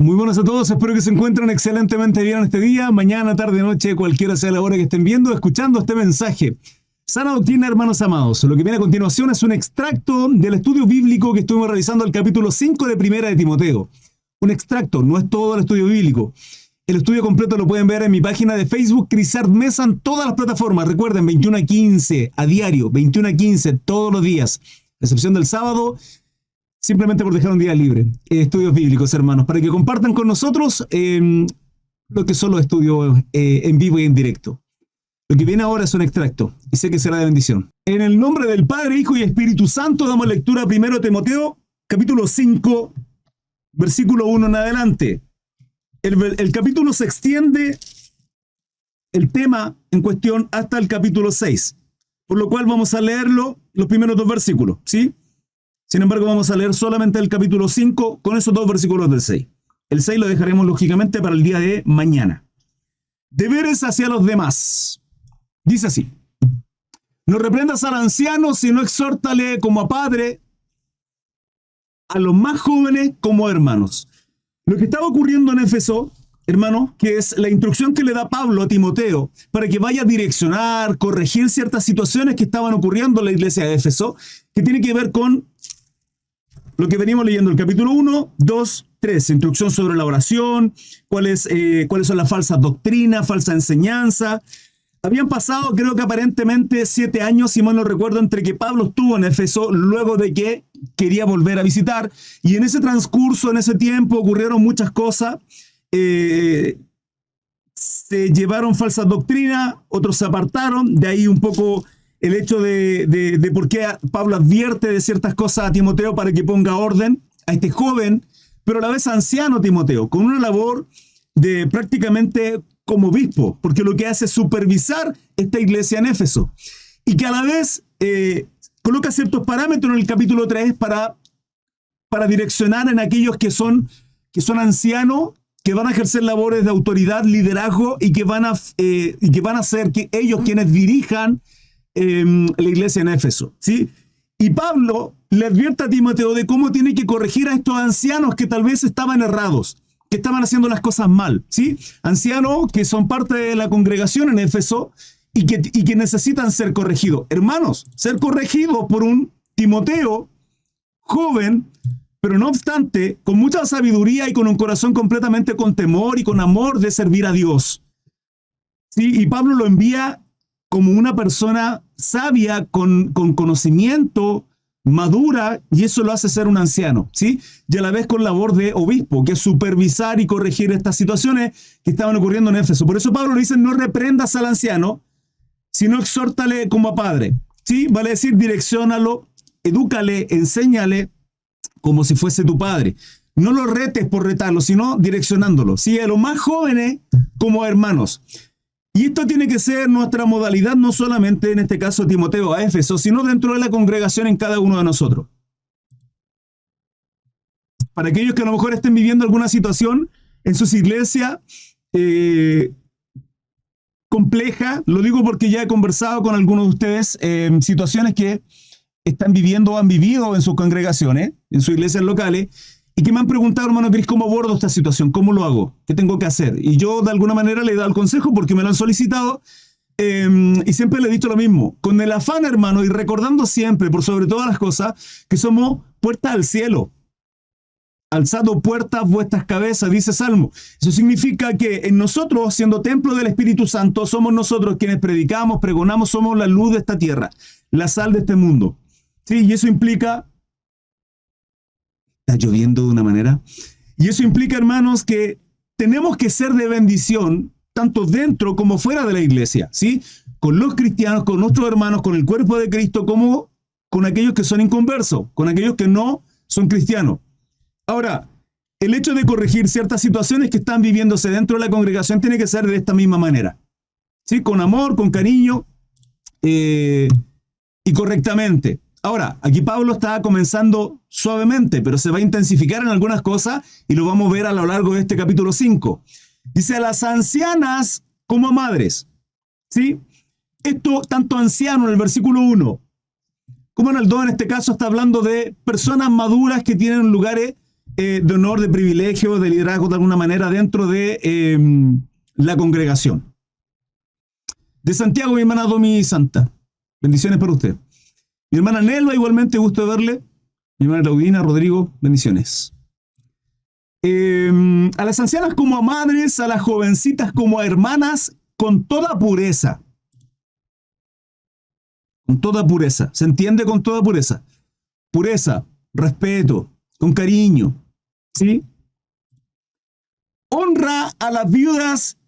Muy buenas a todos, espero que se encuentren excelentemente bien este día, mañana, tarde, noche, cualquiera sea la hora que estén viendo, escuchando este mensaje. Sana doctrina, hermanos amados. Lo que viene a continuación es un extracto del estudio bíblico que estuvimos realizando al capítulo 5 de Primera de Timoteo. Un extracto, no es todo el estudio bíblico. El estudio completo lo pueden ver en mi página de Facebook, Crisart Mesa, en todas las plataformas. Recuerden, 21 a 15 a diario, 21 a 15 todos los días, a excepción del sábado, simplemente por dejar un día libre. Estudios bíblicos, hermanos, para que compartan con nosotros lo que son los estudios en vivo y en directo. Lo que viene ahora es un extracto, y sé que será de bendición. En el nombre del Padre, Hijo y Espíritu Santo, damos lectura a 1 Timoteo, capítulo 5, versículo 1 en adelante. El capítulo se extiende, el tema en cuestión, hasta el capítulo 6, por lo cual vamos a leerlo, los primeros dos versículos, ¿sí? Sin embargo, vamos a leer solamente el capítulo 5 con esos dos versículos del 6. El 6 lo dejaremos, lógicamente, para el día de mañana. Deberes hacia los demás. Dice así: no reprendas al anciano, sino exhórtale como a padre, a los más jóvenes como a hermanos. Lo que estaba ocurriendo en Éfeso, hermano, que es la instrucción que le da Pablo a Timoteo para que vaya a direccionar, corregir ciertas situaciones que estaban ocurriendo en la iglesia de Éfeso, que tiene que ver con lo que venimos leyendo, el capítulo 1, 2, 3, instrucción sobre la oración, cuáles son las falsas doctrinas, falsa enseñanza. Habían pasado, creo que aparentemente 7 años, si mal no recuerdo, entre que Pablo estuvo en Éfeso, luego de que quería volver a visitar, y en ese transcurso, en ese tiempo, ocurrieron muchas cosas. Se llevaron falsas doctrinas, otros se apartaron, de ahí un poco el hecho de por qué Pablo advierte de ciertas cosas a Timoteo para que ponga orden a este joven, pero a la vez anciano Timoteo, con una labor de prácticamente como obispo, porque lo que hace es supervisar esta iglesia en Éfeso, y que a la vez coloca ciertos parámetros en el capítulo 3 para direccionar en aquellos que son ancianos, que van a ejercer labores de autoridad, liderazgo, y que van a ser que ellos quienes dirijan la iglesia en Éfeso, ¿sí? Y Pablo le advierte a Timoteo de cómo tiene que corregir a estos ancianos que tal vez estaban errados, que estaban haciendo las cosas mal, ¿sí? Ancianos que son parte de la congregación en Éfeso y que necesitan ser corregidos. Hermanos, ser corregidos por un Timoteo joven, pero no obstante, con mucha sabiduría y con un corazón completamente con temor y con amor de servir a Dios, ¿sí? Y Pablo lo envía como una persona sabia, con conocimiento, madura, y eso lo hace ser un anciano, ¿sí? Y a la vez con labor de obispo, que es supervisar y corregir estas situaciones que estaban ocurriendo en Éfeso. Por eso Pablo le dice: no reprendas al anciano, sino exhórtale como a padre, ¿sí? Vale decir, direcciónalo, edúcale, enséñale como si fuese tu padre. No lo retes por retarlo, sino direccionándolo, ¿sí? A los más jóvenes como a hermanos. Y esto tiene que ser nuestra modalidad, no solamente en este caso Timoteo a Éfeso, sino dentro de la congregación en cada uno de nosotros. Para aquellos que a lo mejor estén viviendo alguna situación en sus iglesias compleja, lo digo porque ya he conversado con algunos de ustedes situaciones que están viviendo o han vivido en sus congregaciones, en sus iglesias locales, y que me han preguntado: hermano Cris, ¿cómo abordo esta situación? ¿Cómo lo hago? ¿Qué tengo que hacer? Y yo de alguna manera le he dado el consejo porque me lo han solicitado, y siempre le he dicho lo mismo, con el afán, hermano, y recordando siempre, por sobre todas las cosas, que somos puertas al cielo. Alzado puertas vuestras cabezas, dice Salmo. Eso significa que en nosotros, siendo templo del Espíritu Santo, somos nosotros quienes predicamos, pregonamos, somos la luz de esta tierra, la sal de este mundo. Sí, y eso implica... Está lloviendo de una manera. Y eso implica, hermanos, que tenemos que ser de bendición, tanto dentro como fuera de la iglesia, ¿sí? Con los cristianos, con nuestros hermanos, con el cuerpo de Cristo, como con aquellos que son inconversos, con aquellos que no son cristianos. Ahora, el hecho de corregir ciertas situaciones que están viviéndose dentro de la congregación tiene que ser de esta misma manera, ¿sí? Con amor, con cariño y correctamente. Ahora, aquí Pablo está comenzando suavemente, pero se va a intensificar en algunas cosas y lo vamos a ver a lo largo de este capítulo 5. Dice: a las ancianas como a madres, ¿sí? Esto, tanto anciano en el versículo 1 como en el 2, en este caso está hablando de personas maduras que tienen lugares de honor, de privilegio, de liderazgo de alguna manera dentro de la congregación. De Santiago, mi hermana Domi Santa. Bendiciones para usted. Mi hermana Nelva, igualmente, gusto de verle. Mi hermana Claudina, Rodrigo, bendiciones. A las ancianas como a madres, a las jovencitas como a hermanas, con toda pureza. Con toda pureza. ¿Se entiende? Con toda pureza. Pureza, respeto, con cariño. ¿Sí? Honra a las viudas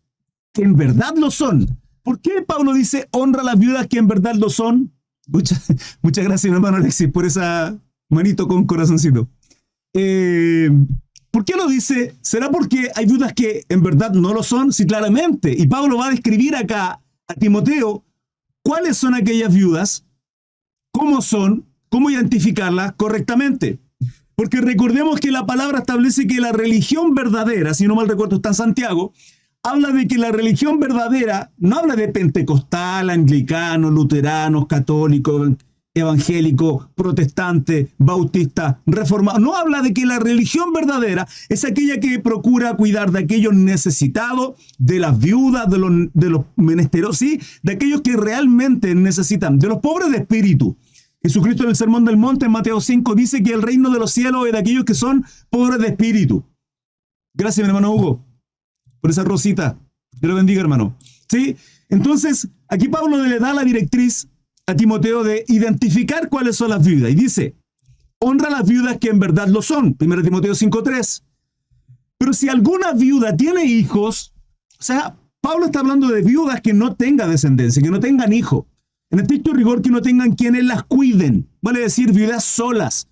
que en verdad lo son. ¿Por qué Pablo dice honra a las viudas que en verdad lo son? Muchas gracias, mi hermano Alexis, por esa manito con corazoncito. ¿Por qué lo dice? ¿Será porque hay viudas que en verdad no lo son? Sí, claramente. Y Pablo va a describir acá a Timoteo cuáles son aquellas viudas, cómo son, cómo identificarlas correctamente. Porque recordemos que la palabra establece que la religión verdadera, si no mal recuerdo está en Santiago, habla de que la religión verdadera no habla de pentecostal, anglicano, luterano, católico, evangélico, protestante, bautista, reformado. No habla de que la religión verdadera es aquella que procura cuidar de aquellos necesitados, de las viudas, de los menesteros, ¿sí? De aquellos que realmente necesitan, de los pobres de espíritu. Jesucristo en el Sermón del Monte, en Mateo 5, dice que el reino de los cielos es de aquellos que son pobres de espíritu. Gracias, mi hermano Hugo, por esa rosita. Dios lo bendiga, hermano. ¿Sí? Entonces, aquí Pablo le da la directriz a Timoteo de identificar cuáles son las viudas. Y dice, honra a las viudas que en verdad lo son. 1 Timoteo 5:3. Pero si alguna viuda tiene hijos, o sea, Pablo está hablando de viudas que no tengan descendencia, que no tengan hijos. En estricto rigor, que no tengan quienes las cuiden. Vale decir, viudas solas.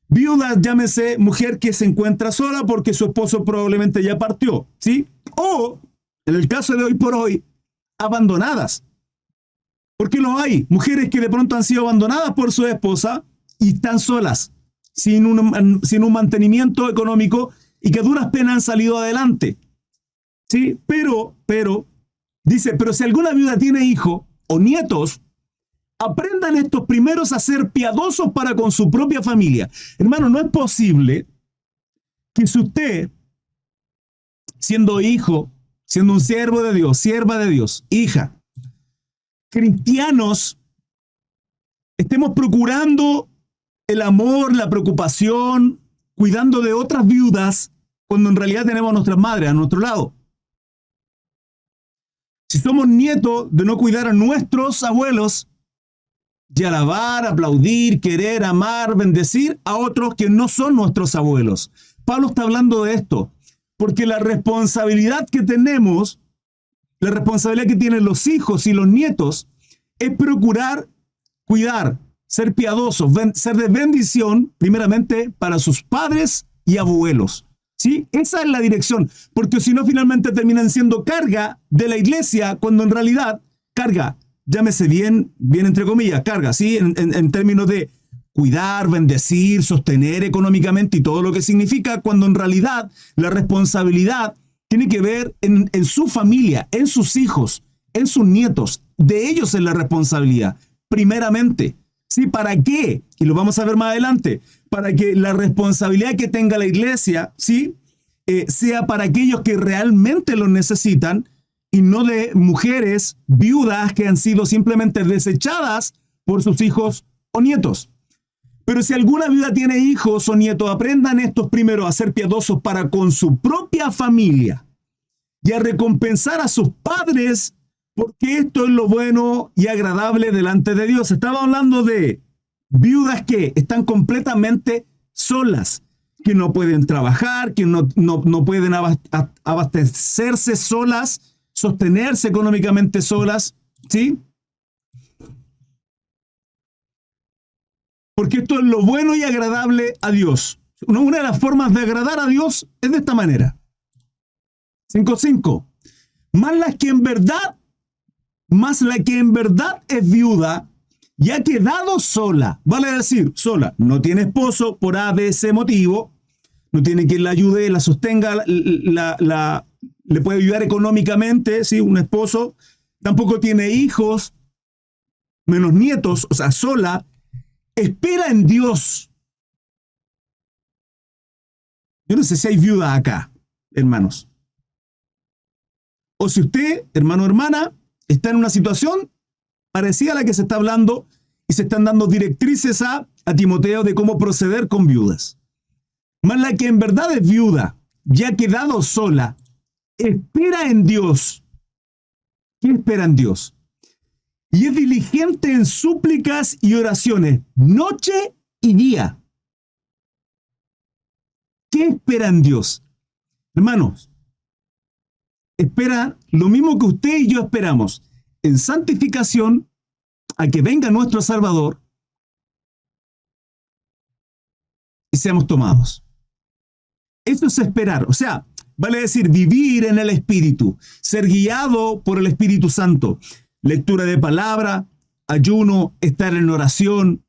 Viudas, llámese mujer que se encuentra sola porque su esposo probablemente ya partió, ¿sí? O, en el caso de hoy por hoy, abandonadas. Porque lo hay. Mujeres que de pronto han sido abandonadas por su esposa y están solas, sin un mantenimiento económico y que a duras penas han salido adelante. ¿Sí? Pero, dice, pero si alguna viuda tiene hijo o nietos, aprendan estos primeros a ser piadosos para con su propia familia. Hermano, no es posible que si usted, siendo hijo, siendo un siervo de Dios, sierva de Dios, hija, cristianos, estemos procurando el amor, la preocupación, cuidando de otras viudas, cuando en realidad tenemos a nuestras madres a nuestro lado. Si somos nietos de no cuidar a nuestros abuelos, y alabar, aplaudir, querer, amar, bendecir a otros que no son nuestros abuelos. Pablo está hablando de esto, porque la responsabilidad que tenemos, la responsabilidad que tienen los hijos y los nietos, es procurar cuidar, ser piadosos, ser de bendición, primeramente para sus padres y abuelos. ¿Sí? Esa es la dirección, porque si no, finalmente terminan siendo carga de la iglesia, cuando en realidad, carga, llámese bien entre comillas, carga, ¿sí? En términos de cuidar, bendecir, sostener económicamente y todo lo que significa, cuando en realidad la responsabilidad tiene que ver en su familia, en sus hijos, en sus nietos. De ellos es la responsabilidad, primeramente. ¿Sí? ¿Para qué? Y lo vamos a ver más adelante. Para que la responsabilidad que tenga la iglesia, ¿sí? Sea para aquellos que realmente lo necesitan, y no de mujeres viudas que han sido simplemente desechadas por sus hijos o nietos. Pero si alguna viuda tiene hijos o nietos, aprendan estos primero a ser piadosos para con su propia familia y a recompensar a sus padres, porque esto es lo bueno y agradable delante de Dios. Estaba hablando de viudas que están completamente solas, que no pueden trabajar, que no pueden abastecerse solas, sostenerse económicamente solas, ¿sí? Porque esto es lo bueno y agradable a Dios. Una de las formas de agradar a Dios es de esta manera. 5:5. Más la que en verdad es viuda y ha quedado sola. Vale decir, sola. No tiene esposo por A, B, C motivo. No tiene quien la ayude, la sostenga, le puede ayudar económicamente, ¿sí? Un esposo. Tampoco tiene hijos, menos nietos, o sea, sola. Espera en Dios. Yo no sé si hay viuda acá, hermanos. O si usted, hermano o hermana, está en una situación parecida a la que se está hablando y se están dando directrices a Timoteo de cómo proceder con viudas. Mas la que en verdad es viuda, ya ha quedado sola, espera en Dios. ¿Qué espera en Dios? Y es diligente en súplicas y oraciones, noche y día. ¿Qué espera en Dios? Hermanos, espera lo mismo que usted y yo esperamos, en santificación, a que venga nuestro Salvador y seamos tomados. Eso es esperar, o sea, vale decir vivir en el Espíritu, ser guiado por el Espíritu Santo, lectura de palabra, ayuno, estar en oración.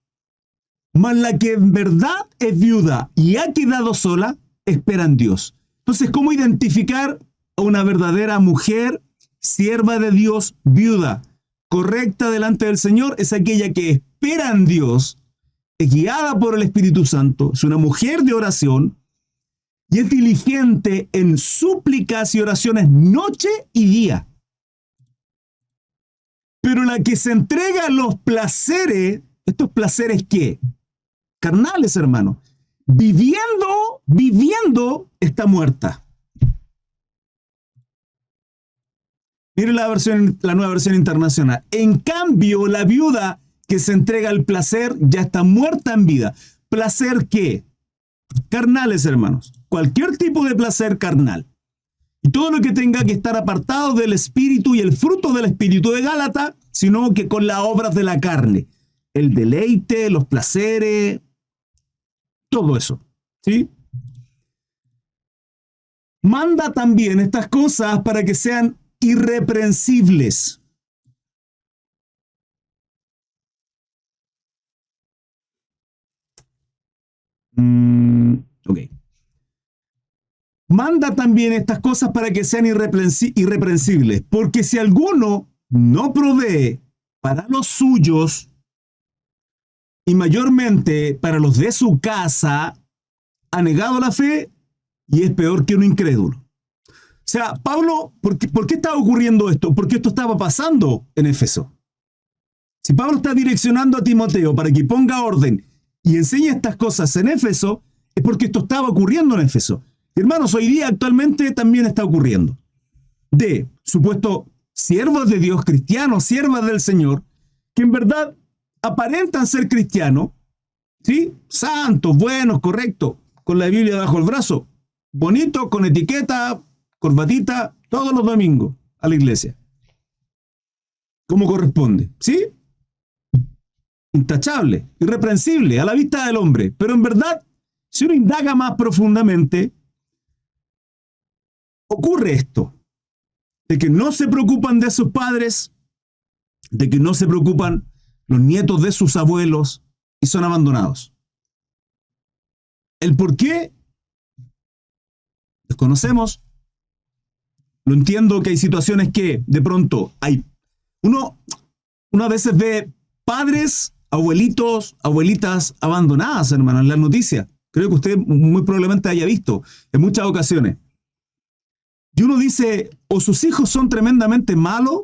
Mas la que en verdad es viuda y ha quedado sola, espera en Dios. Entonces, ¿cómo identificar a una verdadera mujer, sierva de Dios, viuda, correcta delante del Señor? Es aquella que espera en Dios, es guiada por el Espíritu Santo, es una mujer de oración y es diligente en súplicas y oraciones noche y día. Pero la que se entrega a los placeres, ¿estos placeres qué? Carnales, hermano. Viviendo, está muerta. Mire la nueva versión internacional. En cambio, la viuda que se entrega al placer ya está muerta en vida. ¿Placer qué? Carnales, hermanos. Cualquier tipo de placer carnal. Y todo lo que tenga que estar apartado del espíritu y el fruto del espíritu de Gálatas, sino que con las obras de la carne. El deleite, los placeres, todo eso. ¿Sí? Manda también estas cosas para que sean irreprensibles. Ok. Manda también estas cosas para que sean irreprensibles, porque si alguno no provee para los suyos, y mayormente para los de su casa, ha negado la fe y es peor que un incrédulo. O sea, Pablo, ¿por qué estaba ocurriendo esto? Porque esto estaba pasando en Éfeso. Si Pablo está direccionando a Timoteo para que ponga orden y enseñe estas cosas en Éfeso, es porque esto estaba ocurriendo en Éfeso. Hermanos, hoy día actualmente también está ocurriendo. De supuestos siervos de Dios, cristianos, siervas del Señor, que en verdad aparentan ser cristianos, ¿sí? Santos, buenos, correctos, con la Biblia bajo el brazo, bonito, con etiqueta, corbatita, todos los domingos a la iglesia. Como corresponde, ¿sí? Intachable, irreprensible, a la vista del hombre. Pero en verdad, si uno indaga más profundamente, ocurre esto, de que no se preocupan de sus padres, de que no se preocupan los nietos de sus abuelos y son abandonados. ¿El por qué? Desconocemos. Lo entiendo que hay situaciones que de pronto hay. Uno a veces ve padres, abuelitos, abuelitas abandonadas, hermano, en las noticias. Creo que usted muy probablemente haya visto en muchas ocasiones. Y uno dice, o sus hijos son tremendamente malos,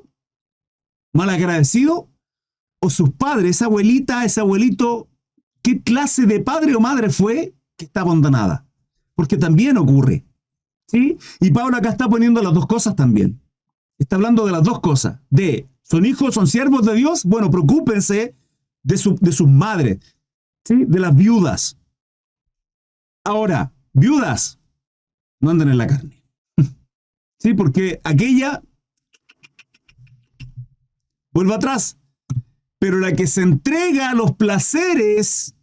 malagradecidos, o sus padres, esa abuelita, ese abuelito, ¿qué clase de padre o madre fue que está abandonada? Porque también ocurre, ¿sí? Y Pablo acá está poniendo las dos cosas también. Está hablando de las dos cosas. ¿Son hijos, son siervos de Dios? Bueno, preocúpense de sus madres, ¿sí? De las viudas. Ahora, viudas no andan en la carne. Sí, porque aquella vuelve atrás. Pero la que se entrega a los placeres,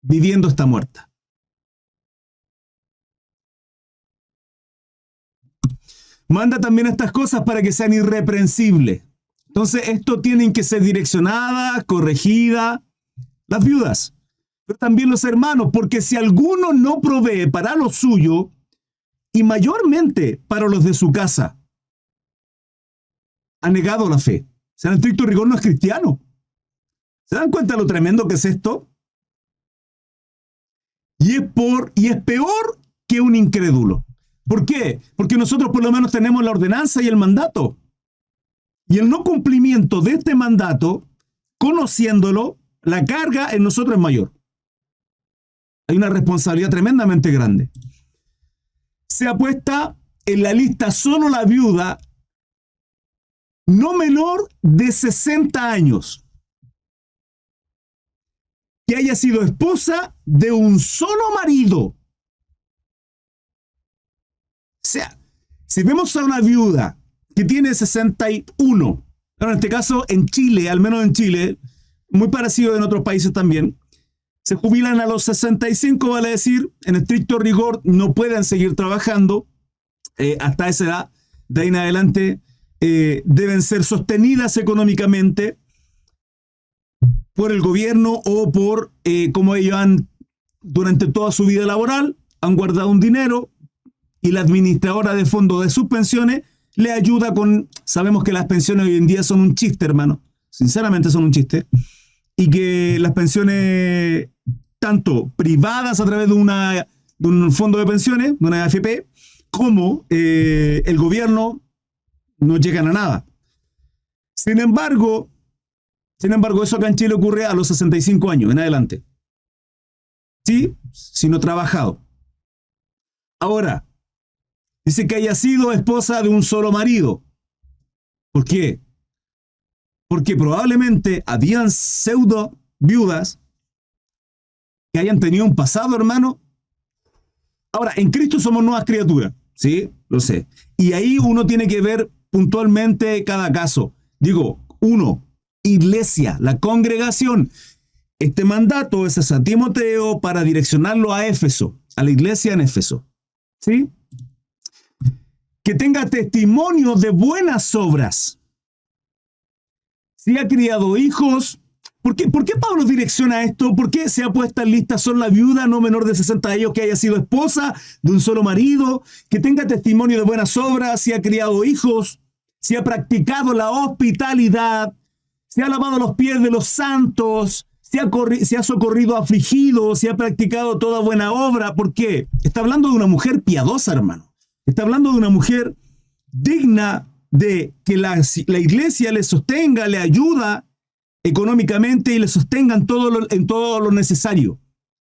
viviendo está muerta. Manda también estas cosas para que sean irreprensibles. Entonces, esto tienen que ser direccionadas, corregidas, las viudas, pero también los hermanos, porque si alguno no provee para lo suyo, y mayormente para los de su casa, ha negado la fe. O sea, en estricto rigor no es cristiano. ¿Se dan cuenta lo tremendo que es esto? Y es peor que un incrédulo. ¿Por qué? Porque nosotros por lo menos tenemos la ordenanza y el mandato. Y el no cumplimiento de este mandato, conociéndolo, la carga en nosotros es mayor. Hay una responsabilidad tremendamente grande. Se apuesta en la lista solo la viuda no menor de 60 años, que haya sido esposa de un solo marido. O sea, si vemos a una viuda que tiene 61, en este caso en Chile, al menos en Chile, muy parecido en otros países también, se jubilan a los 65, vale decir, en estricto rigor, no pueden seguir trabajando hasta esa edad. De ahí en adelante deben ser sostenidas económicamente por el gobierno o por, como ellos han, durante toda su vida laboral, han guardado un dinero y la administradora de fondos de sus pensiones le ayuda con, sabemos que las pensiones hoy en día son un chiste, hermano, sinceramente son un chiste, y que las pensiones, tanto privadas a través de un fondo de pensiones, de una AFP, como el gobierno, no llegan a nada. Sin embargo, eso acá en Chile ocurre a los 65 años en adelante. ¿Sí? Si no trabajado. Ahora, dice que haya sido esposa de un solo marido. ¿Por qué? Porque probablemente habían pseudo viudas que hayan tenido un pasado, hermano. Ahora, en Cristo somos nuevas criaturas, ¿sí? Lo sé. Y ahí uno tiene que ver puntualmente cada caso. Digo, iglesia, la congregación. Este mandato es a Timoteo para direccionarlo a Éfeso, a la iglesia en Éfeso, ¿sí? Que tenga testimonio de buenas obras. Si ha criado hijos. ¿Por qué Pablo direcciona esto? ¿Por qué se ha puesto en lista solo la viuda no menor de 60 años que haya sido esposa de un solo marido? Que tenga testimonio de buenas obras, si ha criado hijos, si ha practicado la hospitalidad, si ha lavado los pies de los santos, si ha socorrido afligidos, si ha practicado toda buena obra. ¿Por qué? Está hablando de una mujer piadosa, hermano. Está hablando de una mujer digna de que la iglesia le sostenga, le ayuda económicamente y le sostengan en todo lo necesario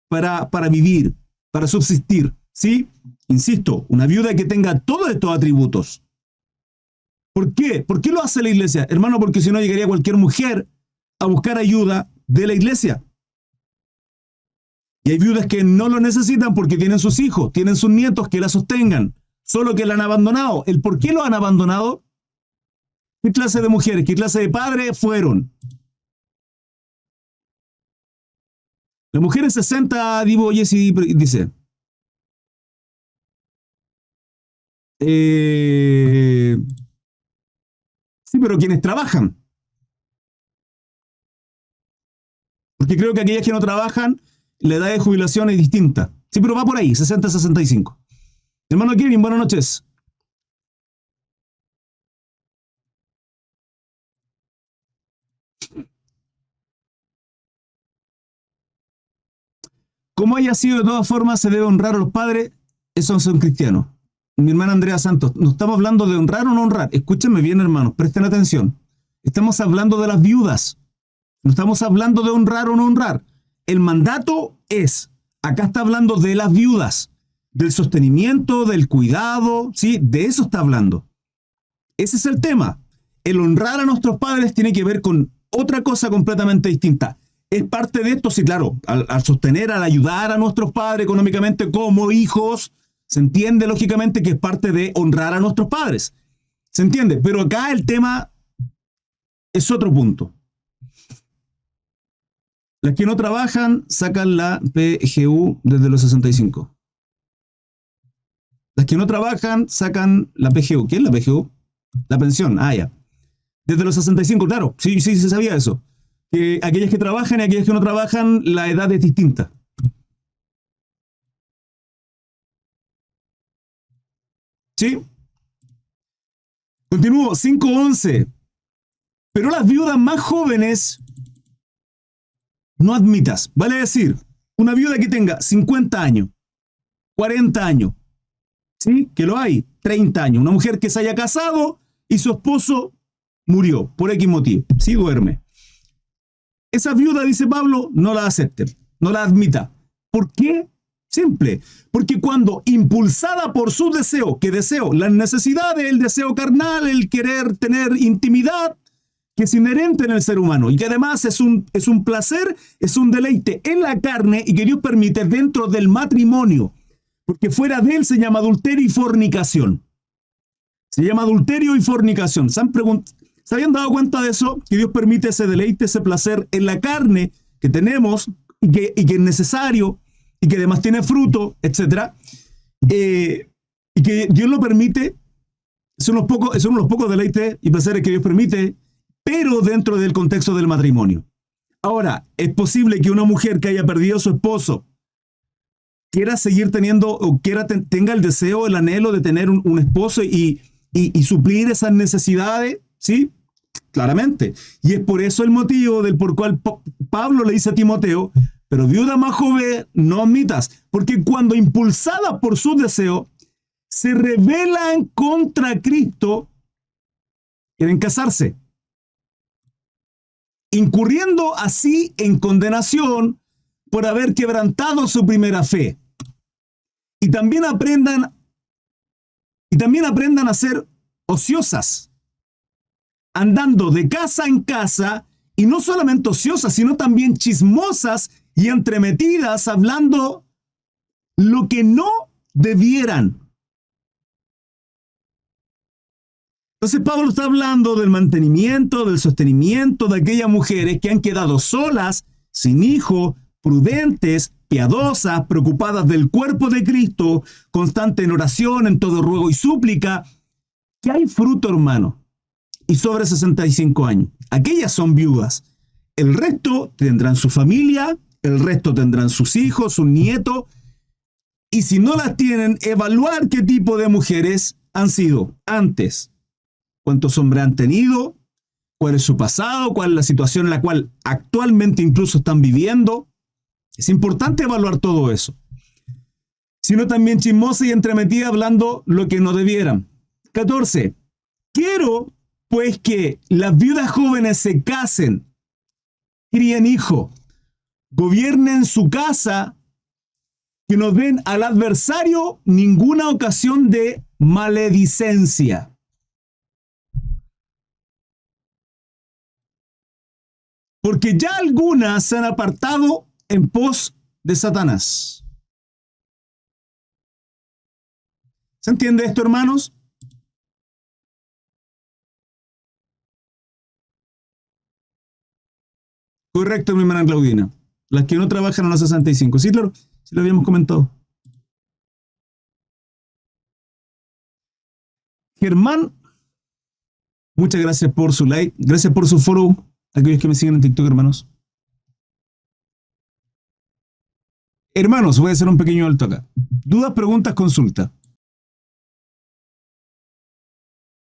para vivir, para subsistir, ¿sí? Insisto, una viuda que tenga todos estos atributos. ¿Por qué? ¿Por qué lo hace la iglesia? Hermano, porque si no llegaría cualquier mujer a buscar ayuda de la iglesia. Y hay viudas que no lo necesitan porque tienen sus hijos, tienen sus nietos que la sostengan, solo que la han abandonado. ¿El por qué lo han abandonado? ¿Qué clase de mujeres, qué clase de padres fueron? La mujer en 60, Divo Jessy dice, sí, pero quienes trabajan. Porque creo que aquellas que no trabajan, la edad de jubilación es distinta. Sí, pero va por ahí, 60-65. Hermano Kevin, buenas noches. Como haya sido, de todas formas, se debe honrar a los padres. Esos son cristianos. Mi hermana Andrea Santos, no estamos hablando de honrar o no honrar. Escúchenme bien, hermanos, presten atención. Estamos hablando de las viudas. No estamos hablando de honrar o no honrar. El mandato es, acá está hablando de las viudas, del sostenimiento, del cuidado, ¿sí? De eso está hablando. Ese es el tema. El honrar a nuestros padres tiene que ver con otra cosa completamente distinta. Es parte de esto, sí, claro, al sostener, al ayudar a nuestros padres económicamente como hijos, se entiende lógicamente que es parte de honrar a nuestros padres. ¿Se entiende? Pero acá el tema es otro punto. Las que no trabajan sacan la PGU desde los 65. Las que no trabajan sacan la PGU. ¿Qué es la PGU? La pensión. Ah, ya. Desde los 65, claro. Sí, se sabía eso. Que aquellas que trabajan y aquellas que no trabajan, la edad es distinta. ¿Sí? Continúo. 5.11. Pero las viudas más jóvenes no admitas. Vale decir, una viuda que tenga 50 años, 40 años. ¿Sí? Que lo hay. 30 años. Una mujer que se haya casado y su esposo murió por X motivo. Sí, duerme. Esa viuda, dice Pablo, no la acepte, no la admita. ¿Por qué? Simple. Porque cuando impulsada por su deseo, ¿qué deseo? Las necesidades, el deseo carnal, el querer tener intimidad, que es inherente en el ser humano y que además es un placer, es un deleite en la carne y que Dios permite dentro del matrimonio. Porque fuera de él se llama adulterio y fornicación. Se llama adulterio y fornicación. ¿Se habían dado cuenta de eso? Que Dios permite ese deleite, ese placer en la carne que tenemos y que es necesario y que además tiene fruto, etc. Y que Dios lo permite. Son unos pocos deleites y placeres que Dios permite, pero dentro del contexto del matrimonio. Ahora, es posible que una mujer que haya perdido a su esposo quiera seguir teniendo o tenga el deseo, el anhelo de tener un esposo y suplir esas necesidades, ¿sí? Claramente. Y es por eso el motivo por cual Pablo le dice a Timoteo, pero viuda más joven no admitas, porque cuando impulsada por su deseo se rebelan contra Cristo, quieren casarse, incurriendo así en condenación por haber quebrantado su primera fe. Y también aprendan a ser ociosas, andando de casa en casa, y no solamente ociosas, sino también chismosas y entremetidas, hablando lo que no debieran. Entonces Pablo está hablando del mantenimiento, del sostenimiento de aquellas mujeres que han quedado solas, sin hijo, prudentes, piadosas, preocupadas del cuerpo de Cristo, constante en oración, en todo ruego y súplica, que hay fruto, hermano, y sobre 65 años. Aquellas son viudas. El resto tendrán su familia, el resto tendrán sus hijos, sus nietos, y si no las tienen, evaluar qué tipo de mujeres han sido antes, cuántos hombres han tenido, cuál es su pasado, cuál es la situación en la cual actualmente incluso están viviendo. Es importante evaluar todo eso. Sino también chismosa y entremetida hablando lo que no debieran. 14. Quiero, pues, que las viudas jóvenes se casen, críen hijos, gobiernen su casa, que no den al adversario ninguna ocasión de maledicencia. Porque ya algunas se han apartado en pos de Satanás. ¿Se entiende esto, hermanos? Correcto, mi hermana Claudina. Las que no trabajan a los 65. Sí, claro, sí lo habíamos comentado. Germán, muchas gracias por su like. Gracias por su follow. Aquellos que me siguen en TikTok, hermanos. Hermanos, voy a hacer un pequeño alto acá. Dudas, preguntas, consulta.